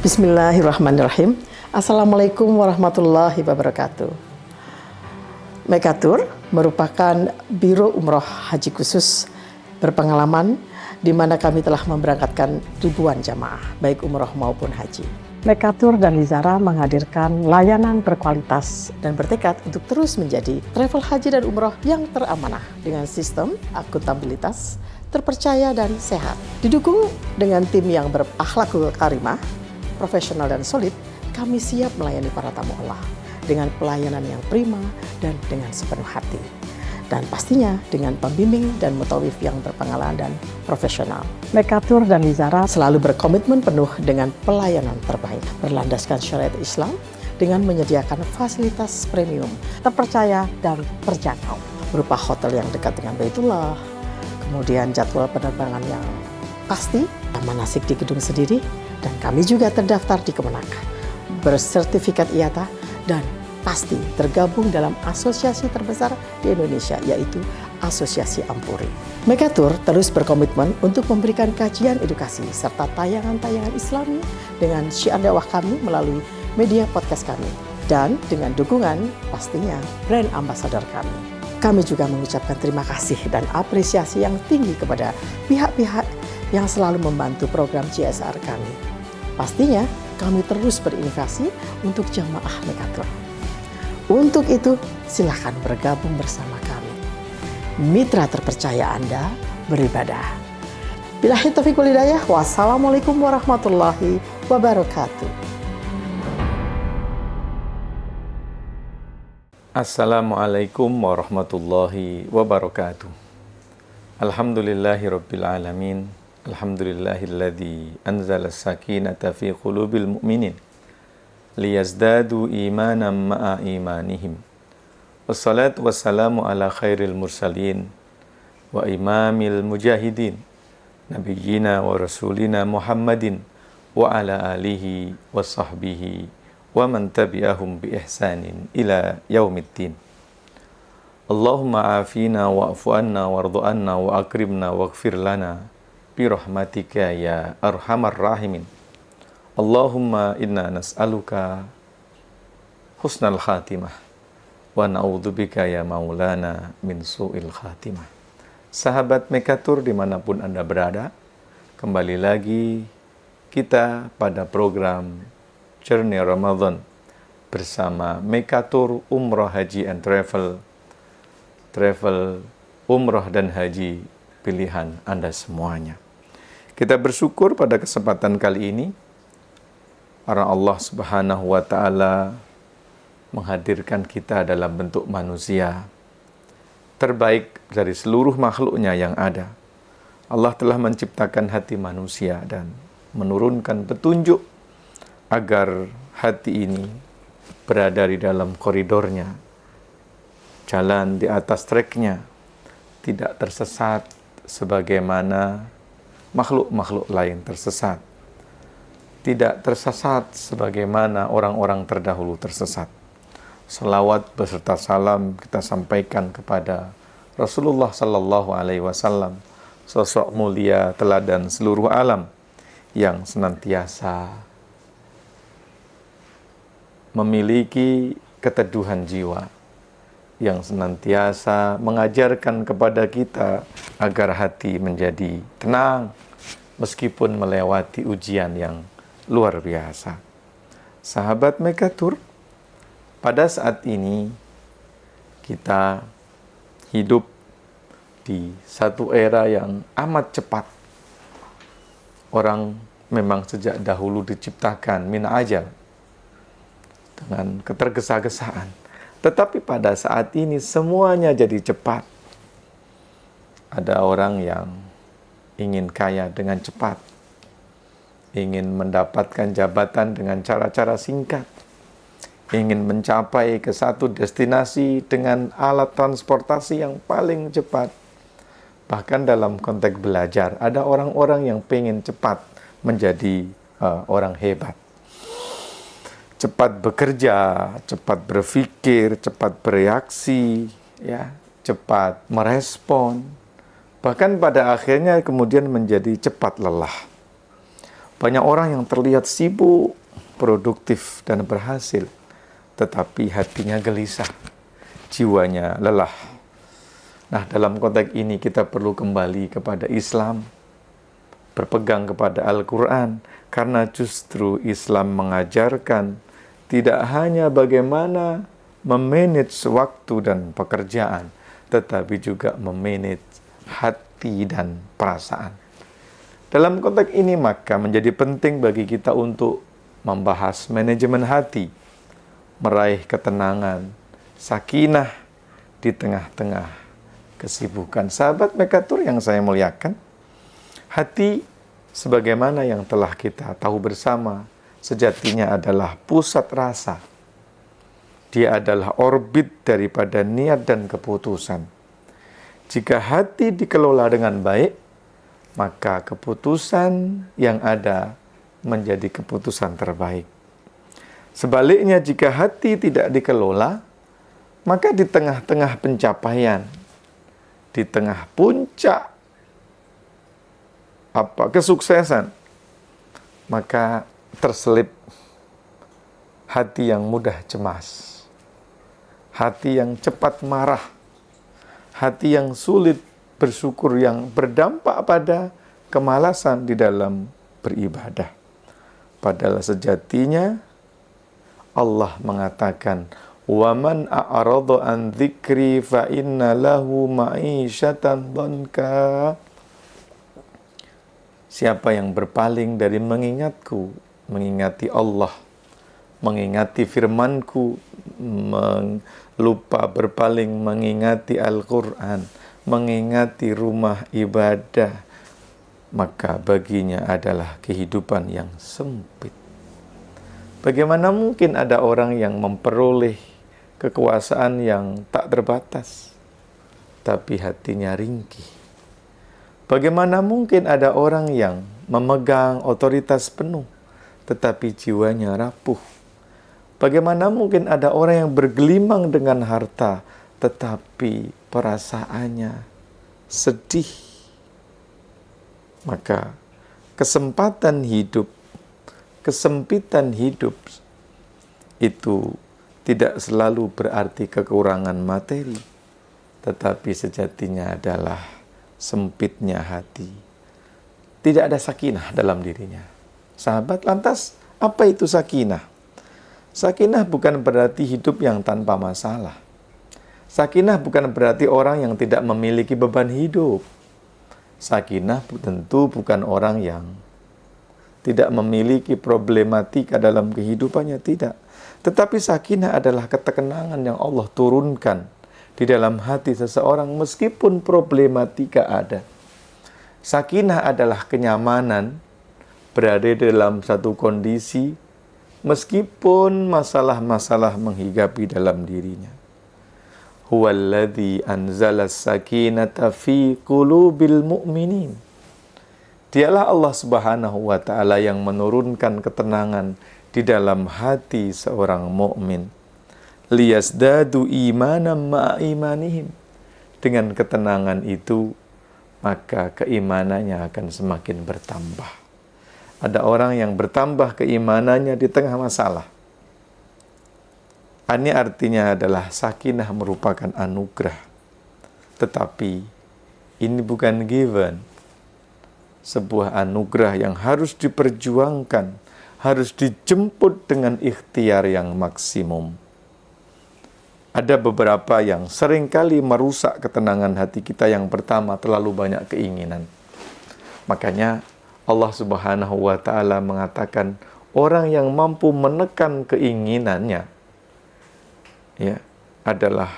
Bismillahirrahmanirrahim. Assalamualaikum warahmatullahi wabarakatuh. Mekatur merupakan Biro Umroh Haji Khusus berpengalaman di mana kami telah memberangkatkan ribuan jamaah, baik umroh maupun haji. Mekatur dan Lizara menghadirkan layanan berkualitas dan bertekad untuk terus menjadi travel haji dan umroh yang teramanah dengan sistem akuntabilitas, terpercaya dan sehat. Didukung dengan tim yang berakhlakul karimah, profesional dan solid, kami siap melayani para tamu Allah dengan pelayanan yang prima dan dengan sepenuh hati. Dan pastinya dengan pembimbing dan mutawif yang berpengalaman dan profesional. Mekatur dan Lizara selalu berkomitmen penuh dengan pelayanan terbaik, berlandaskan syariat Islam dengan menyediakan fasilitas premium, terpercaya dan terjangkau, berupa hotel yang dekat dengan Baitullah, kemudian jadwal penerbangan yang pasti, manasik di gedung sendiri, dan kami juga terdaftar di Kemenak, bersertifikat IATA, dan pasti tergabung dalam asosiasi terbesar di Indonesia, yaitu Asosiasi Ampuri. Mekatur terus berkomitmen untuk memberikan kajian edukasi serta tayangan-tayangan Islami dengan syiar dakwah kami melalui media podcast kami, dan dengan dukungan pastinya brand ambassador kami. Kami juga mengucapkan terima kasih dan apresiasi yang tinggi kepada pihak-pihak yang selalu membantu program CSR kami. Pastinya kami terus berinovasi untuk jamaah Mekatur. Untuk itu, silakan bergabung bersama kami. Mitra terpercaya Anda beribadah. Billahi taufiq wal hidayah. Wassalamualaikum warahmatullahi wabarakatuh. Assalamualaikum warahmatullahi wabarakatuh. Alhamdulillahirabbil alamin. Alhamdulillahilladzi anzala as-sakinata fi qulubil mu'minin liyazdadu imanan ma'a imanihim. Wassalatu wassalamu ala khairil mursalin wa imamil mujahidin nabiyyina wa rasulina Muhammadin wa ala alihi wa sahbihi wa man tabi'ahum bi ihsanin ila yaumiddin. Allahumma afina wa'fu anna wardu anna wa akrimna waghfir lana birahmatika ya arhamar rahimin. Allahumma inna nas'aluka husnal khatimah wa na'udzubika ya maulana min su'il khatimah. Sahabat Mekatur dimanapun Anda berada, kembali lagi kita pada program Journey Ramadan bersama Mekatur Umroh Haji and Travel Umroh dan Haji pilihan Anda semuanya. Kita bersyukur pada kesempatan kali ini karena Allah Subhanahu wa Ta'ala menghadirkan kita dalam bentuk manusia terbaik dari seluruh makhluknya yang ada. Allah telah menciptakan hati manusia dan menurunkan petunjuk agar hati ini berada di dalam koridornya, jalan di atas treknya, tidak tersesat sebagaimana makhluk-makhluk lain tersesat, tidak tersesat sebagaimana orang-orang terdahulu tersesat. Salawat beserta salam kita sampaikan kepada Rasulullah Sallallahu Alaihi Wasallam, sosok mulia teladan seluruh alam yang senantiasa memiliki keteduhan jiwa, yang senantiasa mengajarkan kepada kita agar hati menjadi tenang meskipun melewati ujian yang luar biasa. Sahabat Mekatur, pada saat ini kita hidup di satu era yang amat cepat. Orang memang sejak dahulu diciptakan min ajal dengan ketergesa-gesaan. Tetapi pada saat ini semuanya jadi cepat. Ada orang yang ingin kaya dengan cepat, ingin mendapatkan jabatan dengan cara-cara singkat, ingin mencapai ke satu destinasi dengan alat transportasi yang paling cepat. Bahkan dalam konteks belajar, ada orang-orang yang pengen cepat menjadi orang hebat. Cepat bekerja, cepat berpikir, cepat bereaksi, ya, cepat merespon. Bahkan pada akhirnya kemudian menjadi cepat lelah. Banyak orang yang terlihat sibuk, produktif, dan berhasil, tetapi hatinya gelisah, jiwanya lelah. Nah, dalam konteks ini kita perlu kembali kepada Islam, berpegang kepada Al-Quran, karena justru Islam mengajarkan tidak hanya bagaimana memanage waktu dan pekerjaan, tetapi juga memanage hati dan perasaan. Dalam konteks ini maka menjadi penting bagi kita untuk membahas manajemen hati, meraih ketenangan, sakinah di tengah-tengah kesibukan. Sahabat Mekatur yang saya muliakan, hati sebagaimana yang telah kita tahu bersama, sejatinya adalah pusat rasa. Dia adalah orbit daripada niat dan keputusan. Jika hati dikelola dengan baik, maka keputusan yang ada menjadi keputusan terbaik. Sebaliknya, jika hati tidak dikelola, maka di tengah-tengah pencapaian, di tengah puncak kesuksesan, maka terselip hati yang mudah cemas, hati yang cepat marah, hati yang sulit bersyukur, yang berdampak pada kemalasan di dalam beribadah. Padahal sejatinya Allah mengatakan, "Waman a'rada an dzikri fa inna lahu ma'isyatan dhanka." Siapa yang berpaling dari mengingatku, mengingati Allah, mengingati firmanku, lupa berpaling mengingati Al-Quran, mengingati rumah ibadah, maka baginya adalah kehidupan yang sempit. Bagaimana mungkin ada orang yang memperoleh kekuasaan yang tak terbatas, tapi hatinya ringkih? Bagaimana mungkin ada orang yang memegang otoritas penuh, tetapi jiwanya rapuh? Bagaimana mungkin ada orang yang bergelimang dengan harta, tetapi perasaannya sedih? Maka kesempatan hidup, kesempitan hidup itu tidak selalu berarti kekurangan materi, tetapi sejatinya adalah sempitnya hati. Tidak ada sakinah dalam dirinya. Sahabat, lantas apa itu sakinah? Sakinah bukan berarti hidup yang tanpa masalah. Sakinah bukan berarti orang yang tidak memiliki beban hidup. Sakinah tentu bukan orang yang tidak memiliki problematika dalam kehidupannya, tidak. Tetapi sakinah adalah ketenangan yang Allah turunkan di dalam hati seseorang meskipun problematika ada. Sakinah adalah kenyamanan berada dalam satu kondisi meskipun masalah-masalah menghigapi dalam dirinya. Huwallazi anzala sakinata fi qulubil mu'minin. Dialah Allah Subhanahu wa taala yang menurunkan ketenangan di dalam hati seorang mukmin. Liyasdadu imanan ma'a imanihim. Dengan ketenangan itu, maka keimanannya akan semakin bertambah. Ada orang yang bertambah keimanannya di tengah masalah. Ini artinya adalah sakinah merupakan anugerah. Tetapi ini bukan given. Sebuah anugerah yang harus diperjuangkan, harus dijemput dengan ikhtiar yang maksimum. Ada beberapa yang seringkali merusak ketenangan hati kita. Yang pertama, terlalu banyak keinginan. Makanya Allah Subhanahu wa taala mengatakan orang yang mampu menekan keinginannya adalah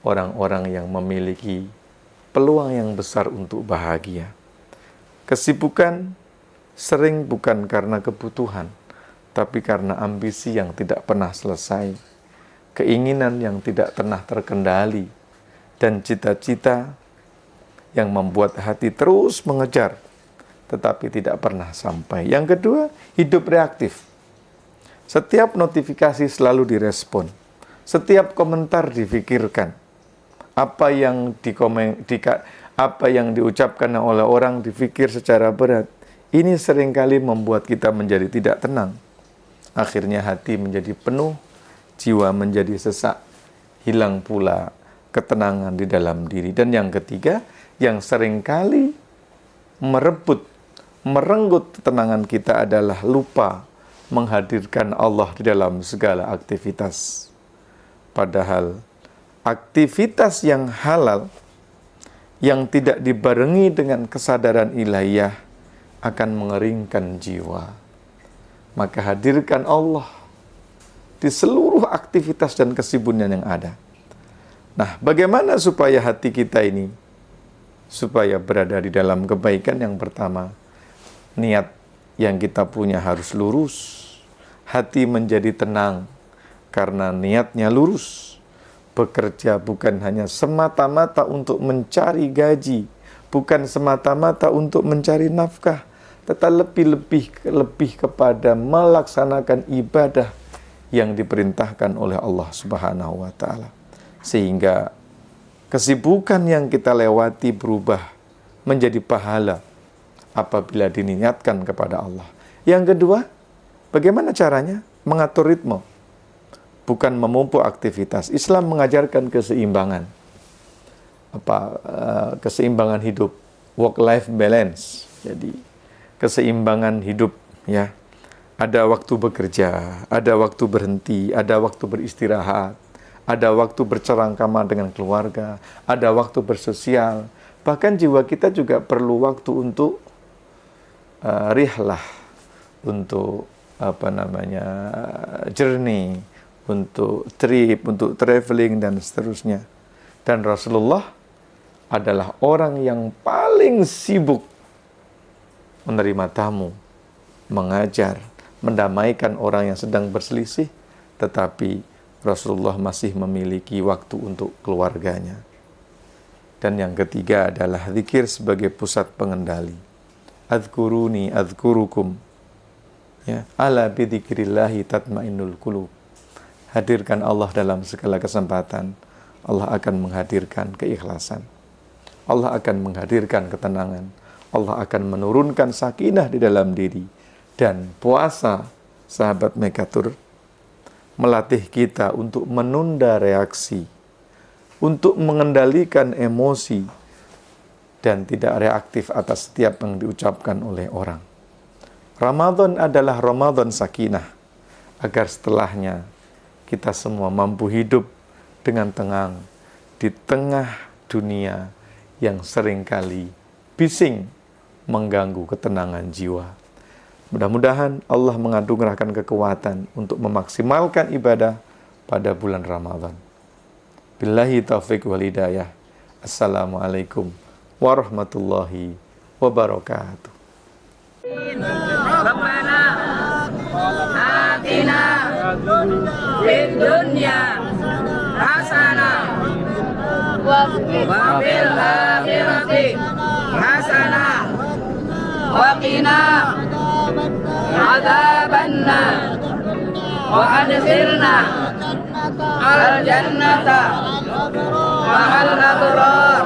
orang-orang yang memiliki peluang yang besar untuk bahagia. Kesibukan sering bukan karena kebutuhan, tapi karena ambisi yang tidak pernah selesai, keinginan yang tidak pernah terkendali, dan cita-cita yang membuat hati terus mengejar, tetapi tidak pernah sampai. Yang kedua, hidup reaktif. Setiap notifikasi selalu direspon. Setiap komentar difikirkan. Apa yang diucapkan oleh orang dipikir secara berat. Ini seringkali membuat kita menjadi tidak tenang. Akhirnya hati menjadi penuh, jiwa menjadi sesak, hilang pula ketenangan di dalam diri. Dan yang ketiga, yang seringkali merenggut ketenangan kita adalah lupa menghadirkan Allah di dalam segala aktivitas. Padahal aktivitas yang halal, yang tidak dibarengi dengan kesadaran ilahiyah, akan mengeringkan jiwa. Maka hadirkan Allah di seluruh aktivitas dan kesibukan yang ada. Nah, bagaimana supaya hati kita ini supaya berada di dalam kebaikan? Yang pertama, niat yang kita punya harus lurus. Hati menjadi tenang karena niatnya lurus. Bekerja bukan hanya semata-mata untuk mencari gaji, bukan semata-mata untuk mencari nafkah, tetapi lebih kepada melaksanakan ibadah yang diperintahkan oleh Allah Subhanahu wa taala. Sehingga kesibukan yang kita lewati berubah menjadi pahala apabila diniatkan kepada Allah. Yang kedua, bagaimana caranya? Mengatur ritme, bukan memumpuk aktivitas. Islam mengajarkan keseimbangan. Keseimbangan hidup, work-life balance. Jadi keseimbangan hidup, ya. Ada waktu bekerja, ada waktu berhenti, ada waktu beristirahat, ada waktu bercengkrama dengan keluarga, ada waktu bersosial. Bahkan jiwa kita juga perlu waktu untuk rihlah, untuk journey, untuk trip, untuk traveling dan seterusnya. Dan Rasulullah adalah orang yang paling sibuk menerima tamu, mengajar, mendamaikan orang yang sedang berselisih, tetapi Rasulullah masih memiliki waktu untuk keluarganya. Dan yang ketiga adalah zikir sebagai pusat pengendali. Adzkuruni adzkurukum. Ya, ala bidzikrillahi tatmainnul qulub. Hadirkan Allah dalam segala kesempatan. Allah akan menghadirkan keikhlasan. Allah akan menghadirkan ketenangan. Allah akan menurunkan sakinah di dalam diri. Dan puasa, sahabat Mekatur, melatih kita untuk menunda reaksi, untuk mengendalikan emosi, dan tidak reaktif atas setiap yang diucapkan oleh orang. Ramadan adalah Ramadan sakinah, agar setelahnya kita semua mampu hidup dengan tenang di tengah dunia yang seringkali bising mengganggu ketenangan jiwa. Mudah-mudahan Allah menganugerahkan kekuatan untuk memaksimalkan ibadah pada bulan Ramadan. Billahi taufiq wal hidayah. Assalamualaikum warahmatullahi wabarakatuh. Rabbana atina fid dunya hasanah wa fil akhirati hasanah wa qina adzabannar wa adkhilna al jannata ma'al abrar